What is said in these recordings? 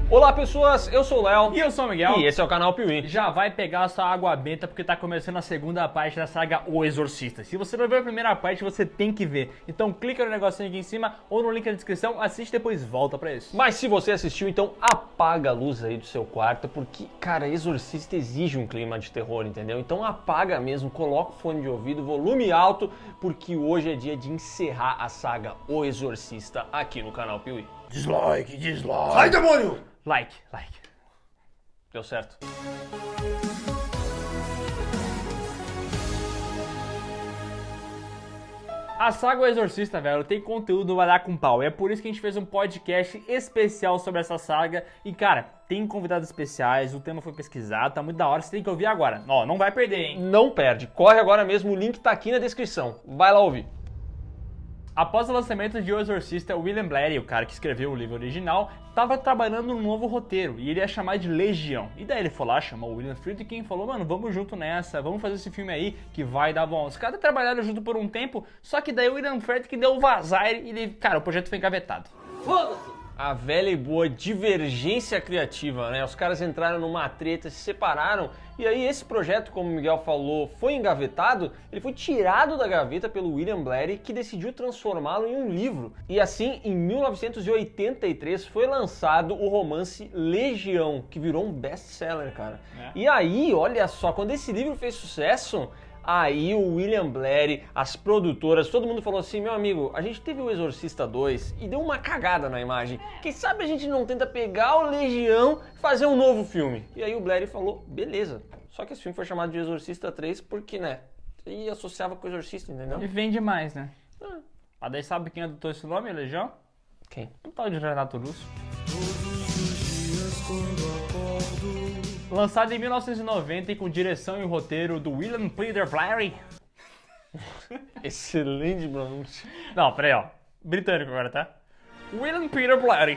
Olá pessoas, eu sou o Léo. E eu sou o Miguel. E esse é o canal Piuí. Já vai pegar a sua água benta porque tá começando a segunda parte da saga O Exorcista. Se você não viu a primeira parte, você tem que ver. Então clica no negocinho aqui em cima ou no link na descrição, assiste e depois volta pra isso. Mas se você assistiu, então apaga a luz aí do seu quarto, porque, cara, Exorcista exige um clima de terror, entendeu? Então apaga mesmo, coloca o fone de ouvido, volume alto, porque hoje é dia de encerrar a saga O Exorcista aqui no canal Piuí. Dislike, dislike. Sai, demônio! Like. Deu certo? A saga O Exorcista, velho, tem conteúdo vai dar com pau. E é por isso que a gente fez um podcast especial sobre essa saga. E, cara, tem convidados especiais, o tema foi pesquisado, tá muito da hora, você tem que ouvir agora. Ó, não vai perder, hein? Não perde, corre agora mesmo, o link tá aqui na descrição. Vai lá ouvir. Após o lançamento de O Exorcista, William Blatty, o cara que escreveu o livro original, estava trabalhando num novo roteiro e ele ia chamar de Legião. E daí ele foi lá, chamou o William Friedkin e falou, mano, vamos junto nessa, vamos fazer esse filme aí que vai dar bom. Os caras trabalharam junto por um tempo, só que daí o William Friedkin deu o vazar e ele, cara, o projeto foi engavetado. Foda-se! A velha e boa divergência criativa, né? Os caras entraram numa treta, se separaram, e aí esse projeto, como o Miguel falou, foi engavetado, ele foi tirado da gaveta pelo William Blatty, que decidiu transformá-lo em um livro. E assim, em 1983, foi lançado o romance Legião, que virou um best-seller, cara. E aí, olha só, quando esse livro fez sucesso, aí o William Blatty, as produtoras, todo mundo falou assim, meu amigo, a gente teve o Exorcista 2 e deu uma cagada na imagem. Quem sabe a gente não tenta pegar o Legião e fazer um novo filme? E aí o Blatty falou, beleza. Só que esse filme foi chamado de Exorcista 3 porque, né, ele associava com o Exorcista, entendeu? E vende mais, né? Mas daí sabe quem adotou esse nome, Legião? Quem? O tal de Renato Russo. Lançado em 1990 e com direção e roteiro do William Peter Blatty. Excelente pronúncia. Não, peraí, ó. Britânico agora, tá? William Peter Blatty.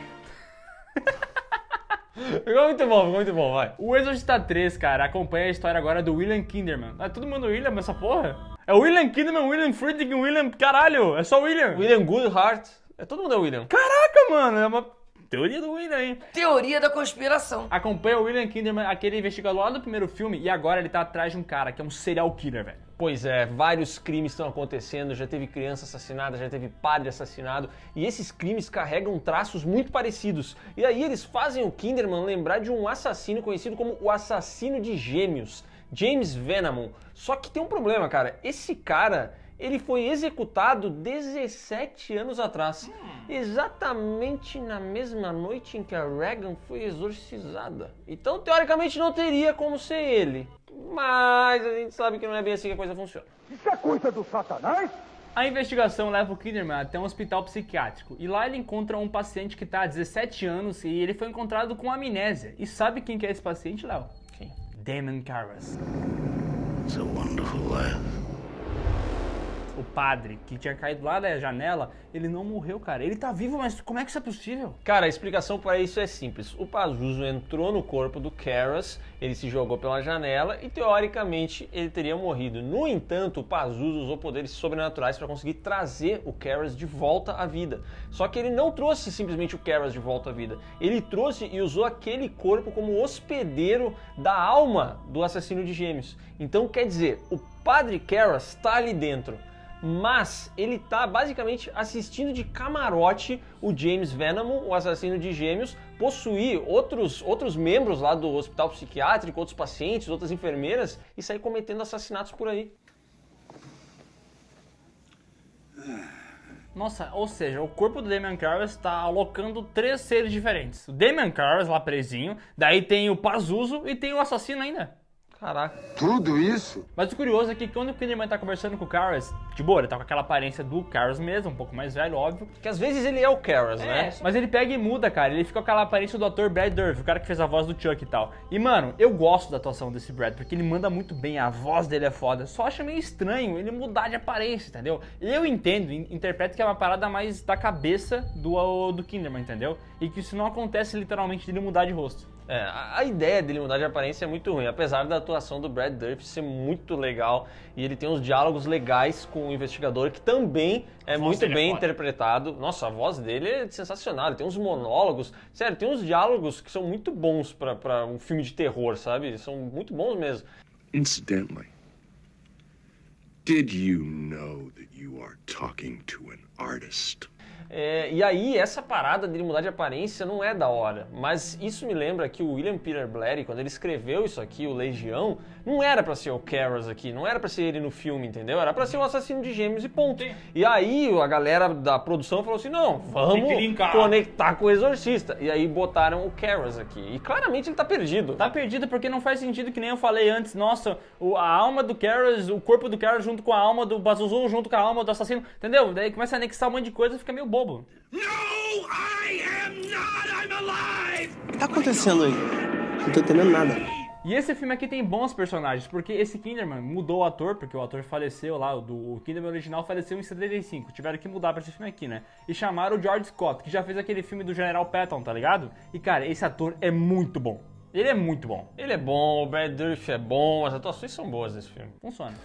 Ficou muito bom, vai. O Exorcista 3, cara, acompanha a história agora do William Kinderman. É todo mundo William essa porra? É o William Kinderman, William Friedkin, William... Caralho, é só William. William Goodhart. Todo mundo é William. Caraca, mano, é uma teoria do William, hein? Teoria da conspiração. Acompanha o William Kinderman, aquele investigador lá do primeiro filme, e agora ele tá atrás de um cara que é um serial killer, velho. Pois é, vários crimes estão acontecendo, já teve criança assassinada, já teve padre assassinado, e esses crimes carregam traços muito parecidos. E aí eles fazem o Kinderman lembrar de um assassino conhecido como o assassino de gêmeos, James Venomou. Só que tem um problema, cara, esse cara, ele foi executado 17 anos atrás, exatamente na mesma noite em que a Regan foi exorcizada. Então, teoricamente, não teria como ser ele. Mas a gente sabe que não é bem assim que a coisa funciona. Isso é coisa do Satanás? A investigação leva o Kinderman até um hospital psiquiátrico e lá ele encontra um paciente que tá há 17 anos e ele foi encontrado com amnésia. E sabe quem que é esse paciente, Léo? Quem? Damon Karras. It's a wonderful life. O padre que tinha caído lá da janela, ele não morreu, cara. Ele tá vivo, mas como é que isso é possível? Cara, a explicação para isso é simples. O Pazuzu entrou no corpo do Karras, ele se jogou pela janela e teoricamente ele teria morrido. No entanto, o Pazuzu usou poderes sobrenaturais para conseguir trazer o Karras de volta à vida. Só que ele não trouxe simplesmente o Karras de volta à vida. Ele trouxe e usou aquele corpo como hospedeiro da alma do assassino de gêmeos. Então, quer dizer, o padre Karras está ali dentro. Mas ele tá basicamente assistindo de camarote o James Venomou, o assassino de gêmeos, possuir outros membros lá do hospital psiquiátrico, outros pacientes, outras enfermeiras e sair cometendo assassinatos por aí. Nossa, ou seja, o corpo do Damon Karras está alocando 3 seres diferentes. O Damon Karras lá presinho, daí tem o Pazuzu e tem o assassino ainda. Caraca. Tudo isso? Mas o curioso é que quando o Kinderman tá conversando com o Karras, de boa, ele tá com aquela aparência do Karras mesmo, um pouco mais velho, óbvio. Que às vezes ele é o Karras, né? Mas ele pega e muda, cara. Ele fica com aquela aparência do ator Brad Dourif, o cara que fez a voz do Chuck e tal. E, mano, eu gosto da atuação desse Brad, porque ele manda muito bem, a voz dele é foda. Só acho meio estranho ele mudar de aparência, entendeu? Eu entendo, interpreto que é uma parada mais da cabeça do Kinderman, entendeu? E que isso não acontece literalmente dele mudar de rosto. A ideia dele mudar de aparência é muito ruim, apesar da atuação do Brad Dourif ser muito legal e ele tem uns diálogos legais com o investigador que também é muito bem interpretado. Nossa, a voz dele é sensacional, ele tem uns monólogos, sério, tem uns diálogos que são muito bons pra um filme de terror, sabe? São muito bons mesmo. Incidentally, did you know that you are talking to an artist? E aí, essa parada dele mudar de aparência não é da hora, mas isso me lembra que o William Peter Blatty, quando ele escreveu isso aqui, o Legião, não era pra ser o Karras aqui, não era pra ser ele no filme, entendeu? Era pra ser o assassino de gêmeos e ponto. Sim. E aí, a galera da produção falou assim, não, vamos conectar com o Exorcista. E aí botaram o Karras aqui, e claramente ele tá perdido. Tá perdido porque não faz sentido, que nem eu falei antes, nossa, a alma do Karras, o corpo do Karras junto com a alma do Pazuzu, junto com a alma do assassino, entendeu? Daí começa a anexar um monte de coisa e fica meio bobo. No, I am not! I'm alive! O que tá acontecendo aí? Não tô entendendo nada. E esse filme aqui tem bons personagens, porque esse Kinderman mudou o ator, porque o ator faleceu lá, o Kinderman original faleceu em 75, tiveram que mudar pra esse filme aqui, né? E chamaram o George Scott, que já fez aquele filme do General Patton, tá ligado? E cara, esse ator é muito bom. Ele é muito bom. Ele é bom, o Brad Dourif é bom, as atuações são boas nesse filme. Funciona.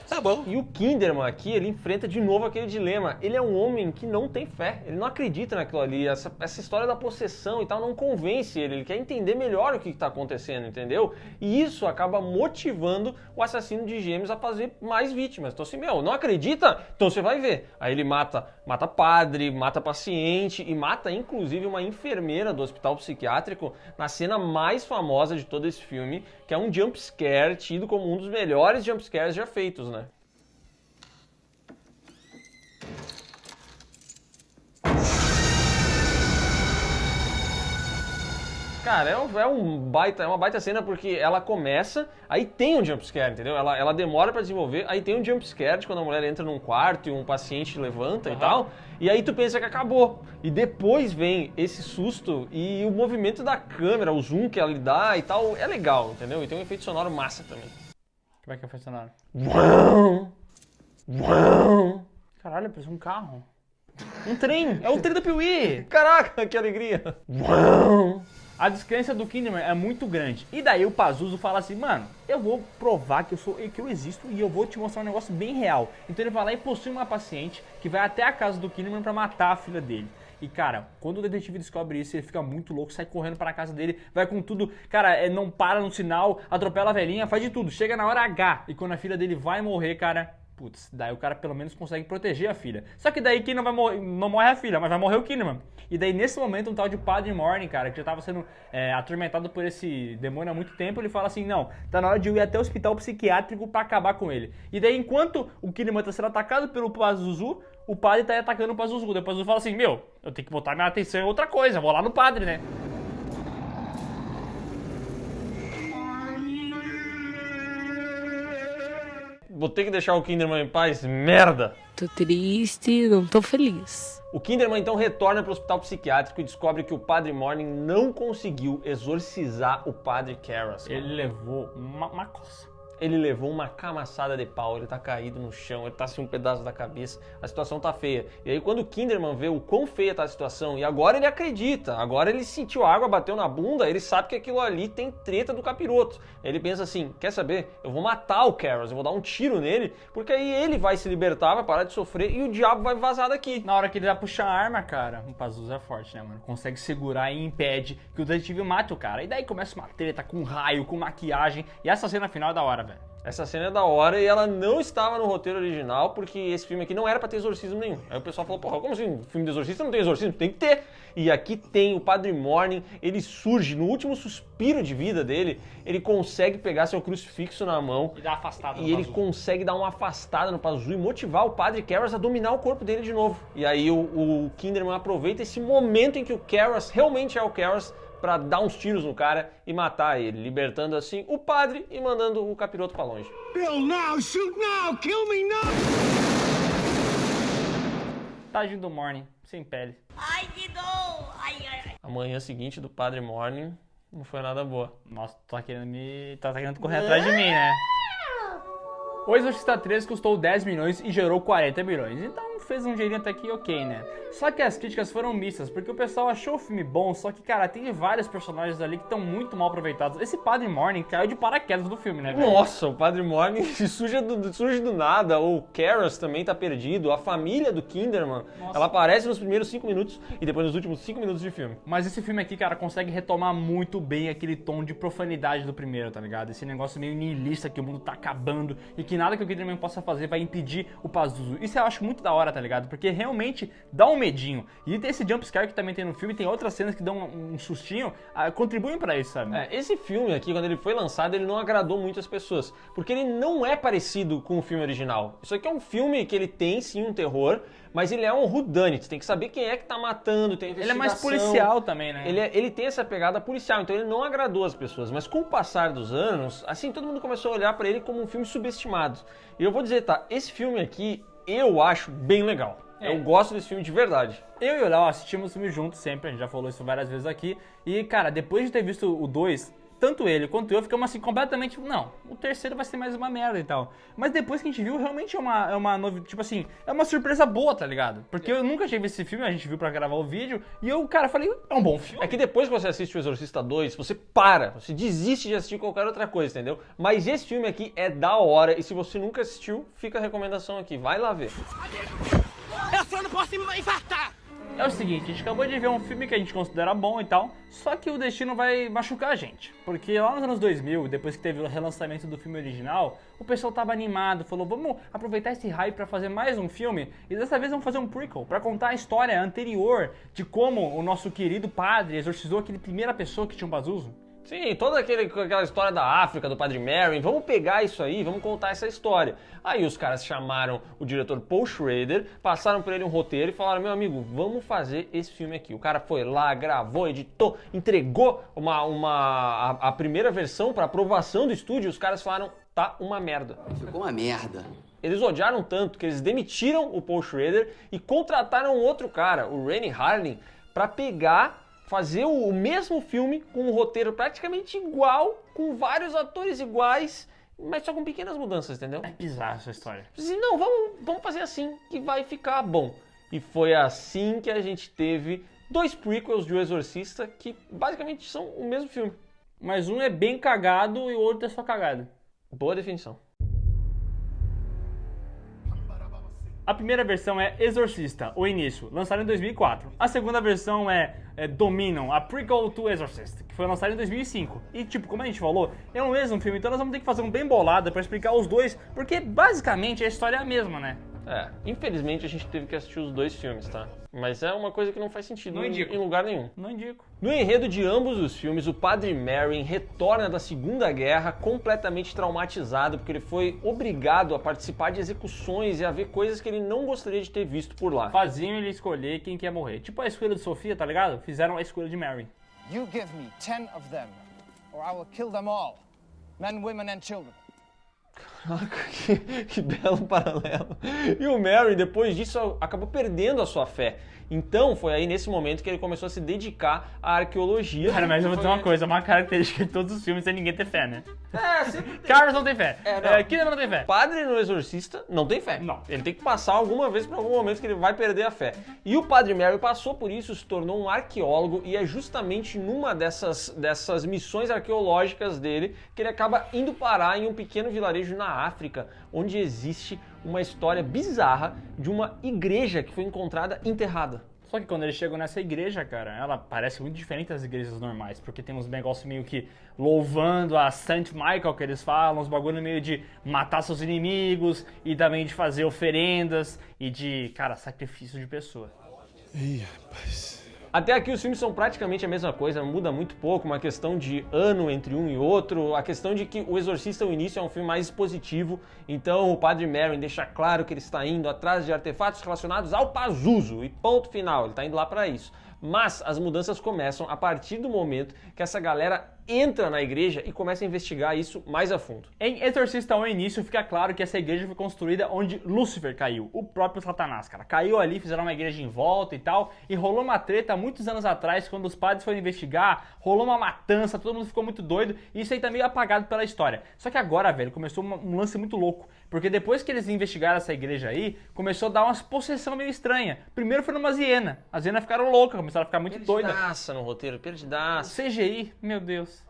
Tá bom. E o Kinderman aqui, ele enfrenta de novo aquele dilema. Ele é um homem que não tem fé, ele não acredita naquilo ali. Essa história da possessão e tal não convence ele. Ele quer entender melhor o que está acontecendo, entendeu? E isso acaba motivando o assassino de gêmeos a fazer mais vítimas. Então assim, não acredita? Então você vai ver. Aí ele mata padre, mata paciente e mata inclusive uma enfermeira do hospital psiquiátrico na cena mais famosa de todo esse filme, que é um jump scare tido como um dos melhores jump scares já feitos, né? Cara, é uma baita cena porque ela começa, aí tem um jumpscare, entendeu? Ela demora pra desenvolver, aí tem um jumpscare de quando a mulher entra num quarto e um paciente levanta e tal, e aí tu pensa que acabou. E depois vem esse susto e o movimento da câmera, o zoom que ela dá e tal, é legal, entendeu? E tem um efeito sonoro massa também. Como é que é o efeito sonoro? Uau! Caralho, parece um carro. Um trem! É o trem da Piuí! Caraca, que alegria! Uau! A descrença do Kinderman é muito grande. E daí o Pazuzu fala assim, mano, eu vou provar que eu existo e eu vou te mostrar um negócio bem real. Então ele vai lá e possui uma paciente que vai até a casa do Kinderman pra matar a filha dele. E cara, quando o detetive descobre isso, ele fica muito louco, sai correndo para a casa dele, vai com tudo, cara, não para no sinal, atropela a velhinha, faz de tudo, chega na hora H. E quando a filha dele vai morrer, cara, putz, daí o cara pelo menos consegue proteger a filha. Só que daí quem não vai morrer, não morre a filha, mas vai morrer o Kinderman. E daí nesse momento um tal de Padre Morning, cara, que já tava sendo atormentado por esse demônio há muito tempo, ele fala assim, não, tá na hora de eu ir até o hospital psiquiátrico pra acabar com ele. E daí enquanto o Kinderman tá sendo atacado pelo Pazuzu, o padre tá atacando o Pazuzu. Depois o Pazuzu fala assim, eu tenho que botar minha atenção em outra coisa, vou lá no padre, né? Vou ter que deixar o Kinderman em paz? Merda! Tô triste, não tô feliz. O Kinderman então retorna para o hospital psiquiátrico e descobre que o Padre Morning não conseguiu exorcizar o Padre Karras. Ele levou uma coça. Ele levou uma camaçada de pau, ele tá caído no chão, ele tá sem um pedaço da cabeça, a situação tá feia. E aí quando o Kinderman vê o quão feia tá a situação, e agora ele acredita, agora ele sentiu água, bateu na bunda, ele sabe que aquilo ali tem treta do capiroto. Ele pensa assim, quer saber? Eu vou matar o Karras, eu vou dar um tiro nele, porque aí ele vai se libertar, vai parar de sofrer e o diabo vai vazar daqui. Na hora que ele vai puxar a arma, cara, o Pazuzu é forte, né, mano? Consegue segurar e impede que o detetive mate o cara. E daí começa uma treta com raio, com maquiagem, e essa cena final é da hora, velho. Essa cena é da hora e ela não estava no roteiro original, porque esse filme aqui não era pra ter exorcismo nenhum. Aí o pessoal falou, porra, como assim? Filme de exorcista não tem exorcismo? Tem que ter! E aqui tem o Padre Morning, ele surge no último suspiro de vida dele, ele consegue pegar seu crucifixo na mão e dar uma afastada no e ele Pazuzu. Consegue dar uma afastada no Pazuzu e motivar o Padre Karras a dominar o corpo dele de novo. E aí o Kinderman aproveita esse momento em que o Karras realmente é o Karras pra dar uns tiros no cara e matar ele, libertando assim o padre e mandando o capiroto pra longe. Bill, now, shoot now, kill me now! Tadinho do Morning, sem pele. Ai, que dor! Ai, ai, ai. A manhã seguinte do Padre Morning não foi nada boa. Nossa, tá querendo correr atrás de mim, né? O Exorcista 3 custou 10 milhões e gerou 40 milhões. Então fez um dinheirinho até aqui ok, né? Só que as críticas foram mistas, porque o pessoal achou o filme bom, só que, cara, tem vários personagens ali que estão muito mal aproveitados. Esse Padre Morning caiu de paraquedas do filme, né, velho? Nossa, o Padre Morning surge do nada, o Karras também tá perdido, a família do Kinderman, ela aparece nos primeiros 5 minutos e depois nos últimos 5 minutos de filme. Mas esse filme aqui, cara, consegue retomar muito bem aquele tom de profanidade do primeiro, tá ligado? Esse negócio meio nihilista que o mundo tá acabando e que nada que o Kinderman possa fazer vai impedir o Pazuzu. Isso eu acho muito da hora, tá ligado? Porque realmente dá um medinho. E esse jumpscare que também tem no filme, tem outras cenas que dão um sustinho, contribuem pra isso, sabe? Esse filme aqui, quando ele foi lançado, ele não agradou muitas pessoas, porque ele não é parecido com o filme original. Isso aqui é um filme que ele tem sim um terror, mas ele é um whodunit, tem que saber quem é que tá matando, tem investigação. Ele é mais policial também, né? Ele tem essa pegada policial, então ele não agradou as pessoas. Mas com o passar dos anos, assim, todo mundo começou a olhar pra ele como um filme subestimado. E eu vou dizer, tá, esse filme aqui eu acho bem legal. Eu gosto desse filme de verdade. Eu e o Léo assistimos o filme juntos sempre, a gente já falou isso várias vezes aqui. E, cara, depois de ter visto o 2, tanto ele quanto eu ficamos assim completamente... Não, o terceiro vai ser mais uma merda e tal. Mas depois que a gente viu, realmente é uma novidade, tipo assim, é uma surpresa boa, tá ligado? Porque eu nunca tinha visto esse filme, a gente viu pra gravar o vídeo, e eu, cara, falei, é um bom filme. É que depois que você assiste o Exorcista 2, você para, você desiste de assistir qualquer outra coisa, entendeu? Mas esse filme aqui é da hora, e se você nunca assistiu, fica a recomendação aqui, vai lá ver. Eu só não posso me infartar! É o seguinte, a gente acabou de ver um filme que a gente considera bom e tal, só que o destino vai machucar a gente. Porque lá nos anos 2000, depois que teve o relançamento do filme original, o pessoal tava animado, falou, vamos aproveitar esse hype pra fazer mais um filme, e dessa vez vamos fazer um prequel, pra contar a história anterior de como o nosso querido padre exorcizou aquele primeira pessoa que tinha um Pazuzu. Sim, toda aquela história da África, do Padre Merrin, vamos pegar isso aí, vamos contar essa história. Aí os caras chamaram o diretor Paul Schrader, passaram por ele um roteiro e falaram, meu amigo, vamos fazer esse filme aqui. O cara foi lá, gravou, editou, entregou a primeira versão para aprovação do estúdio e os caras falaram, tá uma merda. Ficou uma merda. Eles odiaram tanto que eles demitiram o Paul Schrader e contrataram outro cara, o Rennie Harlin, para fazer o mesmo filme com um roteiro praticamente igual, com vários atores iguais, mas só com pequenas mudanças, entendeu? É bizarra essa história. Dizem, não, vamos fazer assim que vai ficar bom. E foi assim que a gente teve 2 prequels de O Exorcista que basicamente são o mesmo filme. Mas um é bem cagado e o outro é só cagado. Boa definição. A primeira versão é Exorcista, o início, lançado em 2004. A segunda versão é Dominion, a prequel to Exorcist, que foi lançado em 2005. E tipo, como a gente falou, é o mesmo filme, então nós vamos ter que fazer um bem bolado pra explicar os dois, porque basicamente a história é a mesma, né? Infelizmente a gente teve que assistir os 2 filmes, tá? Mas é uma coisa que não faz sentido em lugar nenhum. Não indico. No enredo de ambos os filmes, o Padre Merrin retorna da Segunda Guerra completamente traumatizado, porque ele foi obrigado a participar de execuções e a ver coisas que ele não gostaria de ter visto por lá. Faziam ele escolher quem quer morrer. Tipo a escolha de Sofia, tá ligado? Fizeram a escolha de Merrin. You give me 10 of them, or I will kill them all. Men, women and children. Caraca, que belo paralelo. E o Merrin, depois disso, acabou perdendo a sua fé. Então, foi aí nesse momento que ele começou a se dedicar à arqueologia. Cara, mas eu vou dizer uma coisa, uma característica de todos os filmes é ninguém ter fé, né? Sempre tem. Carlos não tem fé. Kinderman não tem fé. Padre no Exorcista não tem fé. Não. Ele tem que passar alguma vez por algum momento que ele vai perder a fé. E o Padre Merrin passou por isso, se tornou um arqueólogo e é justamente numa dessas missões arqueológicas dele que ele acaba indo parar em um pequeno vilarejo na África, onde existe uma história bizarra de uma igreja que foi encontrada enterrada. Só que quando eles chegam nessa igreja, cara, ela parece muito diferente das igrejas normais, porque tem uns negócios meio que louvando a Saint Michael, que eles falam, uns bagulho meio de matar seus inimigos e também de fazer oferendas e de, cara, sacrifício de pessoas. Ih, rapaz. Até aqui os filmes são praticamente a mesma coisa, muda muito pouco, uma questão de ano entre um e outro, a questão de que O Exorcista, o início, é um filme mais expositivo, então o Padre Merrin deixa claro que ele está indo atrás de artefatos relacionados ao Pazuzu, e ponto final, ele está indo lá para isso. Mas as mudanças começam a partir do momento que essa galera entra na igreja e começa a investigar isso mais a fundo. Em Exorcista 1, no início, fica claro que essa igreja foi construída onde Lúcifer caiu, o próprio Satanás, cara. Caiu ali, fizeram uma igreja em volta e tal, e rolou uma treta muitos anos atrás, quando os padres foram investigar, rolou uma matança, todo mundo ficou muito doido, e isso aí tá meio apagado pela história. Só que agora, velho, começou um lance muito louco, porque depois que eles investigaram essa igreja aí, começou a dar umas possessão meio estranha. Primeiro foi numa hiena, as hienas ficaram loucas, começaram a ficar muito doidas. Perdidaça no roteiro, perdidaça. CGI, meu Deus.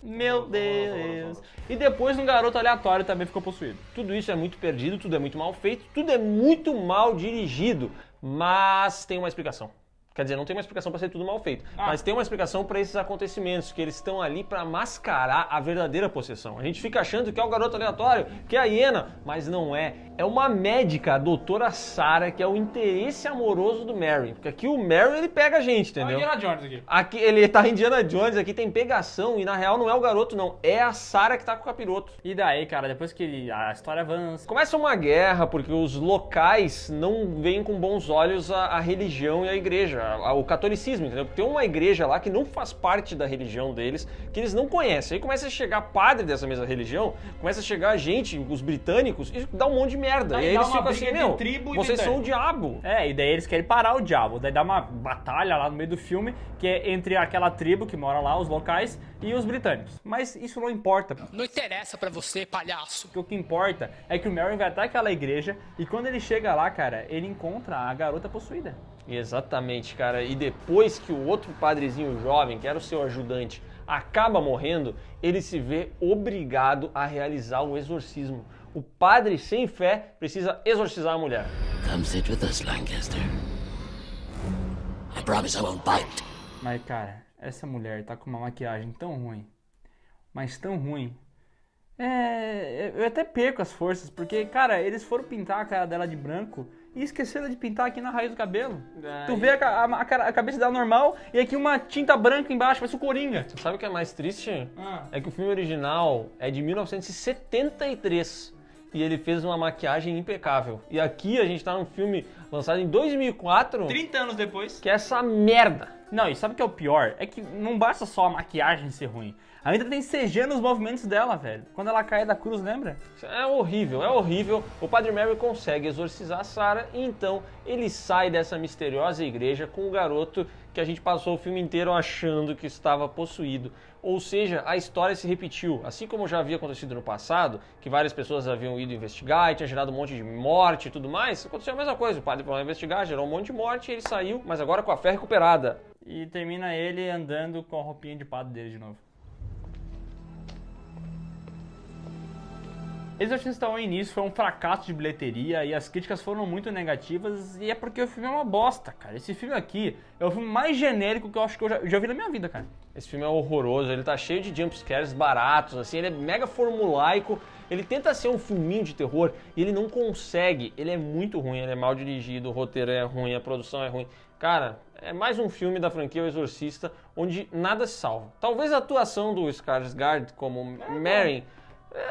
Meu Deus. E depois um garoto aleatório também ficou possuído. Tudo isso é muito perdido, tudo é muito mal feito, tudo é muito mal dirigido, mas tem uma explicação. Quer dizer, não tem uma explicação para ser tudo mal feito, mas tem uma explicação para esses acontecimentos, que eles estão ali para mascarar a verdadeira possessão. A gente fica achando que é o garoto aleatório, que é a hiena, mas não é. É uma médica, a doutora Sarah, que é o interesse amoroso do Merrin. Porque aqui o Merrin, ele pega a gente, entendeu? Indiana Jones aqui. Aqui ele tá Indiana Jones, aqui tem pegação, e na real não é o garoto não, é a Sarah que tá com o capiroto. E daí, cara, depois que a história avança... Começa uma guerra, porque os locais não veem com bons olhos a religião e a igreja. O catolicismo, entendeu? Porque tem uma igreja lá que não faz parte da religião deles, que eles não conhecem. Aí começa a chegar padre dessa mesma religião, começa a chegar gente, os britânicos, e dá um monte de merda. E aí eles ficam assim, meu, vocês são o diabo. É, e daí eles querem parar o diabo. Daí dá uma batalha lá no meio do filme, que é entre aquela tribo que mora lá, os locais, e os britânicos. Mas isso não importa. Não interessa pra você, palhaço. O que importa é que o Merrin vai até aquela igreja, e quando ele chega lá, cara, ele encontra a garota possuída. Exatamente, cara. E depois que o outro padrezinho jovem, que era o seu ajudante, acaba morrendo, ele se vê obrigado a realizar o exorcismo. O padre sem fé precisa exorcizar a mulher. Come sit with us, Lancaster. I promise I won't bite. Mas, cara, essa mulher tá com uma maquiagem tão ruim, mas tão ruim. Eu até perco as forças, porque, cara, eles foram pintar a cara dela de branco e esqueceram de pintar aqui na raiz do cabelo. Tu vê a cabeça dela normal e aqui uma tinta branca embaixo, parece o Coringa. Sabe o que é mais triste? É que o filme original é de 1973 e ele fez uma maquiagem impecável. E aqui a gente tá num filme lançado em 2004... 30 anos depois. Que é essa merda. Não, e sabe o que é o pior? É que não basta só a maquiagem ser ruim. Ainda tem CG nos movimentos dela, velho. Quando ela cai da cruz, lembra? É horrível, é horrível. O Padre Merrin consegue exorcizar a Sarah e então ele sai dessa misteriosa igreja com o garoto que a gente passou o filme inteiro achando que estava possuído. Ou seja, a história se repetiu. Assim como já havia acontecido no passado, que várias pessoas haviam ido investigar e tinha gerado um monte de morte e tudo mais, aconteceu a mesma coisa. O padre foi lá investigar, gerou um monte de morte e ele saiu, mas agora com a fé recuperada. E termina ele andando com a roupinha de padre dele de novo. Exorcista 1 no início foi um fracasso de bilheteria e as críticas foram muito negativas e é porque o filme é uma bosta, cara. Esse filme aqui é o filme mais genérico que eu acho que eu já vi na minha vida, cara. Esse filme é horroroso, ele tá cheio de jumpscares baratos, assim, ele é mega formulaico, ele tenta ser um filminho de terror e ele não consegue, ele é muito ruim, ele é mal dirigido, o roteiro é ruim, a produção é ruim. Cara, é mais um filme da franquia O Exorcista onde nada se salva. Talvez a atuação do Skarsgård como Merrin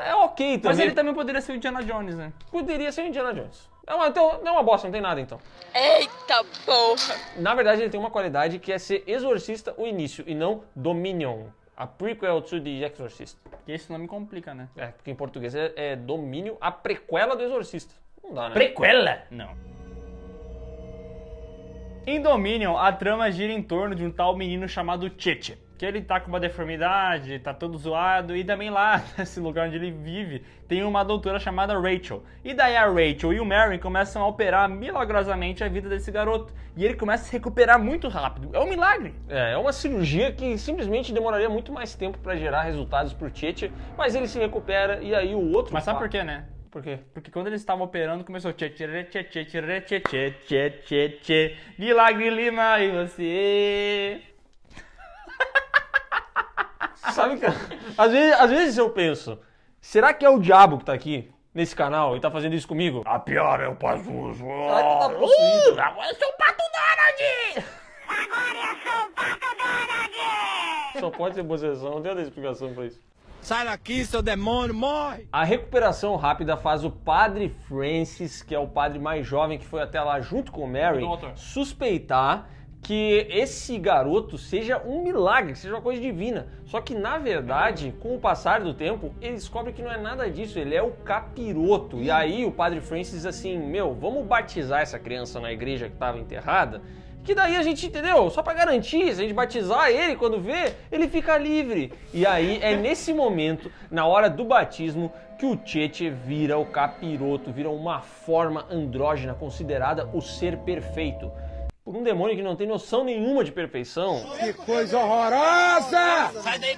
é ok também. Mas ele também poderia ser o Indiana Jones, né? Poderia ser o Indiana Jones. Então, não é uma bosta, não tem nada então. Eita porra! Na verdade, ele tem uma qualidade que é ser Exorcista o início e não Dominion. A prequel to The Exorcist. E esse nome complica, né? É, porque em português é Domínio, a prequela do Exorcista. Não dá, né? Prequela? Não. Em Dominion, a trama gira em torno de um tal menino chamado Cheche, que ele tá com uma deformidade, tá todo zoado, e também lá, nesse lugar onde ele vive, tem uma doutora chamada Rachel. E daí a Rachel e o Merrin começam a operar milagrosamente a vida desse garoto. E ele começa a se recuperar muito rápido. É um milagre. É uma cirurgia que simplesmente demoraria muito mais tempo pra gerar resultados pro Cheche, mas ele se recupera e aí o outro... Mas sabe por quê, né? Por quê? Porque quando eles estavam operando, começou milagre Lima e você... Sabe que às vezes eu penso, será que é o diabo que tá aqui nesse canal e tá fazendo isso comigo? A pior é o Pazuzu. Será que tá possuído? Agora eu sou o Pato Donald! Agora eu sou o Pato Donald! Só pode ser possessão, não tem outra explicação pra isso. Sai daqui, seu demônio, morre! A recuperação rápida faz o Padre Francis, que é o padre mais jovem que foi até lá junto com o Mary, suspeitar que esse garoto seja um milagre, que seja uma coisa divina. Só que, na verdade, com o passar do tempo, ele descobre que não é nada disso, ele é o capiroto. E aí o Padre Francis diz assim, vamos batizar essa criança na igreja que estava enterrada, que daí a gente, entendeu? Só pra garantir, se a gente batizar ele, quando vê, ele fica livre. E aí é nesse momento, na hora do batismo, que o Cheche vira o capiroto, vira uma forma andrógena considerada o ser perfeito. Por um demônio que não tem noção nenhuma de perfeição. Que coisa horrorosa! Sai daí,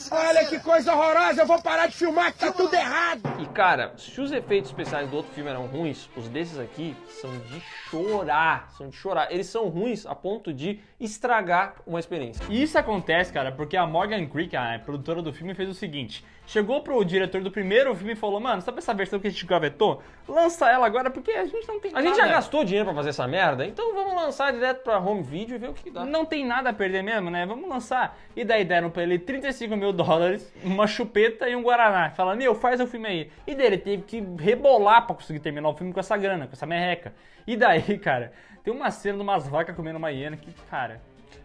Olha que coisa horrorosa! Eu vou parar de filmar que tá tudo errado! E cara, se os efeitos especiais do outro filme eram ruins, os desses aqui são de chorar. São de chorar. Eles são ruins a ponto de estragar uma experiência. E isso acontece, cara, porque a Morgan Creek, a produtora do filme, fez o seguinte. Chegou pro diretor do primeiro filme e falou, mano, sabe essa versão que a gente gavetou? Lança ela agora porque a gente não tem nada. A gente já gastou dinheiro pra fazer essa merda, então vamos lançar direto pra home video e ver o que dá. Não tem nada a perder mesmo, né? Vamos lançar. E daí deram pra ele $35 mil, uma chupeta e um guaraná. Falando, faz o filme aí. E daí ele teve que rebolar pra conseguir terminar o filme com essa grana, com essa merreca. E daí, cara, tem uma cena de umas vacas comendo uma hiena que, cara...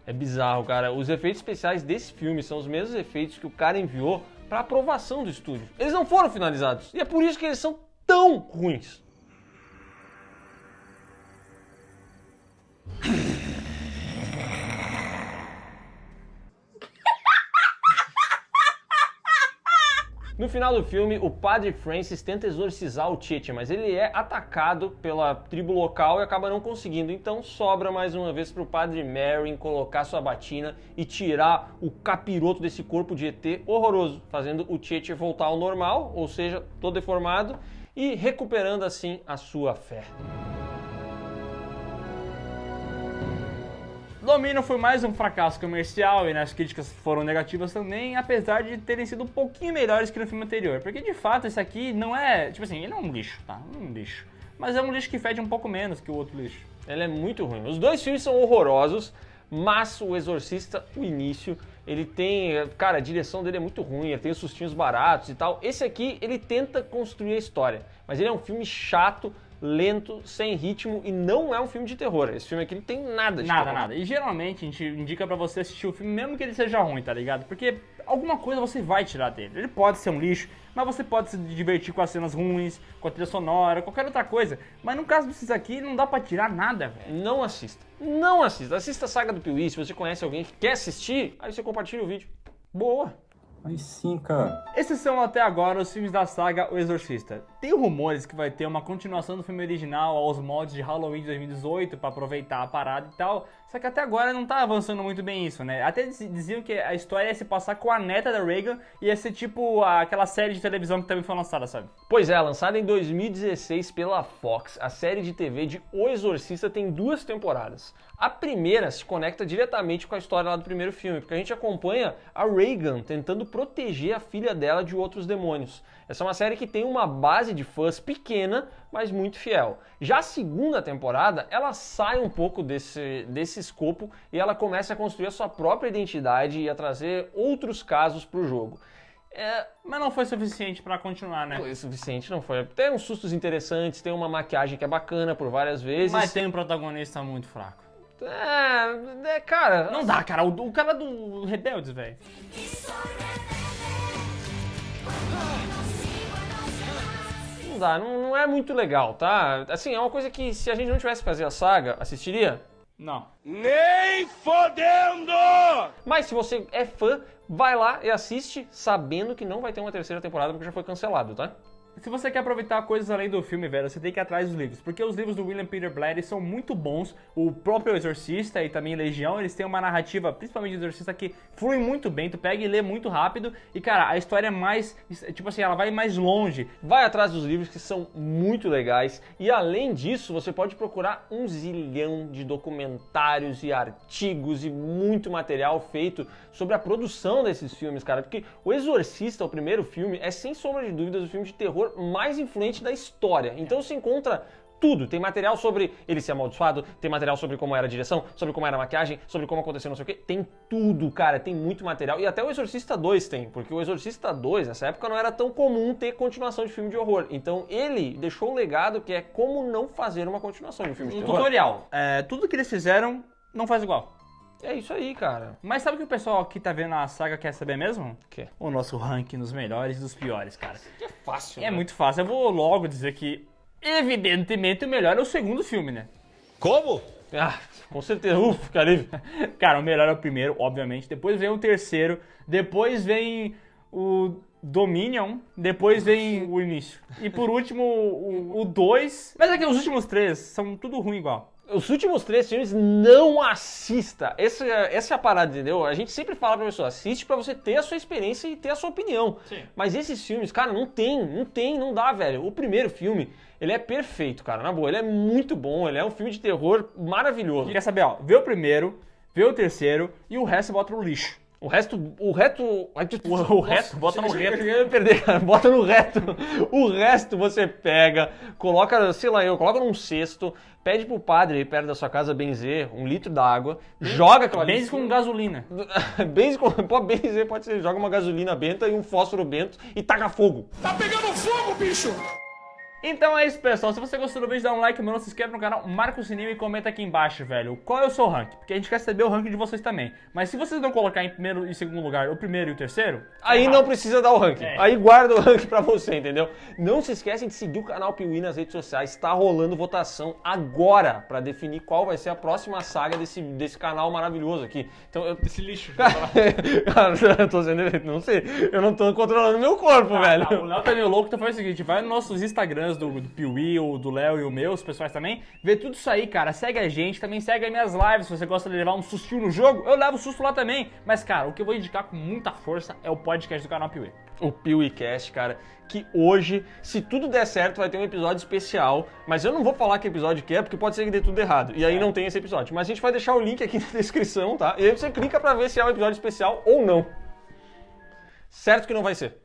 É bizarro, cara. Os efeitos especiais desse filme são os mesmos efeitos que o cara enviou para aprovação do estúdio. Eles não foram finalizados. E é por isso que eles são tão ruins. No final do filme, o Padre Francis tenta exorcizar o Cheche, mas ele é atacado pela tribo local e acaba não conseguindo. Então sobra mais uma vez para o Padre Merrin colocar sua batina e tirar o capiroto desse corpo de ET horroroso, fazendo o Cheche voltar ao normal, ou seja, todo deformado, e recuperando assim a sua fé. Domínio foi mais um fracasso comercial e as críticas foram negativas também, apesar de terem sido um pouquinho melhores que no filme anterior. Porque de fato esse aqui não é, tipo assim, ele é um lixo, tá? Um lixo. Mas é um lixo que fede um pouco menos que o outro lixo. Ele é muito ruim. Os dois filmes são horrorosos, mas o Exorcista, o início, ele tem... Cara, a direção dele é muito ruim, ele tem os sustinhos baratos e tal. Esse aqui, ele tenta construir a história, mas ele é um filme chato, lento, sem ritmo e não é um filme de terror. Esse filme aqui não tem nada de terror. Nada. E geralmente a gente indica pra você assistir o filme mesmo que ele seja ruim, tá ligado? Porque alguma coisa você vai tirar dele. Ele pode ser um lixo, mas você pode se divertir com as cenas ruins, com a trilha sonora, qualquer outra coisa. Mas no caso desses aqui, não dá pra tirar nada, velho. Não assista. Não assista. Assista a Saga do Pee-wee. Se você conhece alguém que quer assistir, aí você compartilha o vídeo. Boa! Aí sim, cara. Esses são até agora os filmes da saga O Exorcista. Tem rumores que vai ter uma continuação do filme original aos moldes de Halloween de 2018 pra aproveitar a parada e tal. Só que até agora não tá avançando muito bem isso, né? Até diziam que a história ia se passar com a neta da Reagan e ia ser tipo aquela série de televisão que também foi lançada, sabe? Pois é, lançada em 2016 pela Fox, a série de TV de O Exorcista tem 2 temporadas. A primeira se conecta diretamente com a história lá do primeiro filme, porque a gente acompanha a Reagan tentando proteger a filha dela de outros demônios. Essa é uma série que tem uma base de fãs pequena, mas muito fiel. Já a segunda temporada, ela sai um pouco desse escopo e ela começa a construir a sua própria identidade e a trazer outros casos para o jogo. Mas não foi suficiente pra continuar, né? Foi suficiente, não foi. Tem uns sustos interessantes, tem uma maquiagem que é bacana por várias vezes. Mas tem um protagonista muito fraco. Cara... Não dá, cara. O cara do Rebeldes, velho. Não dá, não é muito legal, tá? Assim, é uma coisa que se a gente não tivesse que fazer a saga, assistiria? Não. Nem fodendo! Mas se você é fã, vai lá e assiste sabendo que não vai ter uma terceira temporada porque já foi cancelado, tá? Se você quer aproveitar coisas além do filme, velho, você tem que ir atrás dos livros. Porque os livros do William Peter Blatty são muito bons. O próprio Exorcista e também Legião, eles têm uma narrativa, principalmente do Exorcista, que flui muito bem. Tu pega e lê muito rápido. E, cara, a história é mais... Tipo assim, ela vai mais longe. Vai atrás dos livros que são muito legais. E, além disso, você pode procurar um zilhão de documentários e artigos e muito material feito sobre a produção desses filmes, cara. Porque O Exorcista, o primeiro filme, é sem sombra de dúvidas o filme de terror mais influente da história. Então se encontra tudo. Tem material sobre ele ser amaldiçoado, tem material sobre como era a direção, sobre como era a maquiagem, sobre como aconteceu não sei o quê. Tem tudo, cara, tem muito material. E até o Exorcista 2 tem, porque o Exorcista 2, nessa época, não era tão comum ter continuação de filme de horror. Então ele deixou um legado que é como não fazer uma continuação de um filme de Um terror. tutorial. Tudo que eles fizeram não faz igual. É isso aí, cara. Mas sabe o que o pessoal que tá vendo a saga quer saber mesmo? O quê? O nosso ranking dos melhores e dos piores, cara. É fácil, É muito fácil. Eu vou logo dizer que, evidentemente, o melhor é o segundo filme, né? Como? Ah, com certeza. Ufa, Caribe. Cara, o melhor é o primeiro, obviamente. Depois vem o terceiro. Depois vem o Dominion. Depois vem o início. E por último, o 2. Mas é que os últimos 3 são tudo ruim igual. Os últimos 3 filmes, não assista. Essa é a parada, entendeu? A gente sempre fala pra pessoa, assiste pra você ter a sua experiência e ter a sua opinião. Sim. Mas esses filmes, cara, não dá, velho. O primeiro filme, ele é perfeito, cara, na boa. Ele é muito bom, ele é um filme de terror maravilhoso. Quer saber, ó, vê o primeiro, vê o terceiro e o resto bota no lixo. O resto, bota no reto. Eu ia perder, cara. Bota no reto. O resto você pega, coloca, sei lá, coloca num cesto, pede pro padre aí perto da sua casa benzer 1 litro d'água, joga aquela Benze com gasolina. benze com, pode benzer, pode ser, joga uma gasolina benta e um fósforo bento e taca fogo. Tá pegando fogo, bicho! Então é isso, pessoal. Se você gostou do vídeo, dá um like, não se inscreve no canal, marca o sininho e comenta aqui embaixo, velho, qual é o seu ranking, porque a gente quer saber o ranking de vocês também. Mas se vocês não colocar em primeiro e segundo lugar o primeiro e o terceiro, aí não precisa dar o ranking. Aí guarda o ranking pra você, entendeu? Não se esquecem de seguir o canal Piuí nas redes sociais. Tá rolando votação agora pra definir qual vai ser a próxima saga desse canal maravilhoso aqui. Então, esse lixo. Cara, eu tô sendo, não sei, eu não tô controlando meu corpo, velho. O Léo tá meio louco, então faz o seguinte, vai nos nossos Instagrams do Piuí, ou do Léo e o meu, os pessoais também, vê tudo isso aí, cara, segue a gente, também segue as minhas lives, se você gosta de levar um sustinho no jogo, eu levo susto lá também, mas cara, o que eu vou indicar com muita força é o podcast do canal Piuí. O PeeWeeCast, cara, que hoje, se tudo der certo, vai ter um episódio especial, mas eu não vou falar que episódio que é, porque pode ser que dê tudo errado, e aí não tem esse episódio, mas a gente vai deixar o link aqui na descrição, tá? E aí você clica pra ver se é um episódio especial ou não. Certo que não vai ser.